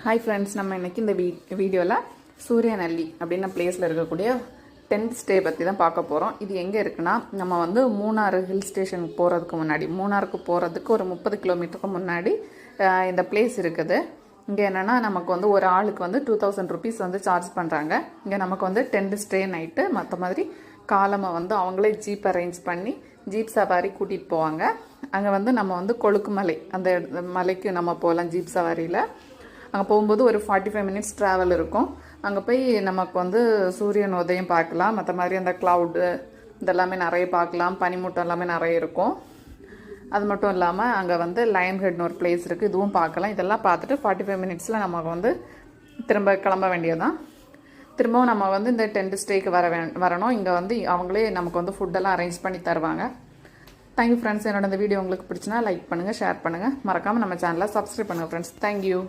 Hi friends, நம்ம இன்றைக்கி இந்த வீடியோவில் சூரியநல்லி அப்படின்ன பிளேஸில் இருக்கக்கூடிய 10th ஸ்டே பற்றி தான் பார்க்க போகிறோம். இது எங்கே இருக்குன்னா, நம்ம வந்து மூணாறு ஹில் ஸ்டேஷனுக்கு போகிறதுக்கு முன்னாடி, மூணாருக்கு போகிறதுக்கு ஒரு 30 கிலோமீட்டருக்கு முன்னாடி இந்த பிளேஸ் இருக்குது. இங்கே என்னென்னா, நமக்கு வந்து ஒரு ஆளுக்கு வந்து 2000 ருபீஸ் வந்து சார்ஜ் பண்ணுறாங்க. இங்கே நமக்கு வந்து 10th ஸ்டே நைட்டு, மற்ற மாதிரி காலமாக வந்து அவங்களே ஜீப் அரேஞ்ச் பண்ணி ஜீப் சவாரி கூட்டிகிட்டு போவாங்க. அங்கே வந்து நம்ம வந்து கொழுக்குமலை, அந்த மலைக்கு நம்ம போகலாம் ஜீப் சவாரியில். அங்கே போகும்போது ஒரு 45 மினிட்ஸ் ட்ராவல் இருக்கும். அங்கே போய் நமக்கு வந்து சூரியன் உதயம் பார்க்கலாம். மற்ற மாதிரி அந்த க்ளவுடு இதெல்லாமே நிறைய பார்க்கலாம். பனிமூட்டம் எல்லாமே நிறைய இருக்கும். அது மட்டும் இல்லாமல் அங்கே வந்து லயன் ஹெட்னு ஒரு பிளேஸ் இருக்குது, இதுவும் பார்க்கலாம். இதெல்லாம் பார்த்துட்டு 45 மினிட்ஸில் நமக்கு வந்து திரும்ப கிளம்ப வேண்டியதுதான். திரும்பவும் நம்ம வந்து இந்த 10th ஸ்டேக்கு வரணும். இங்கே வந்து அவங்களே நமக்கு வந்து ஃபுட்டெல்லாம் அரேஞ்ச் பண்ணி தருவாங்க. Thank you friends. என்னோட இந்த வீடியோ உங்களுக்கு பிடிச்சினா லைக் பண்ணுங்கள், ஷேர் பண்ணுங்கள். மறக்காமல் நம்ம சேனலை சப்ஸ்கிரைப் பண்ணுங்கள் ஃப்ரெண்ட்ஸ். தேங்க்யூ.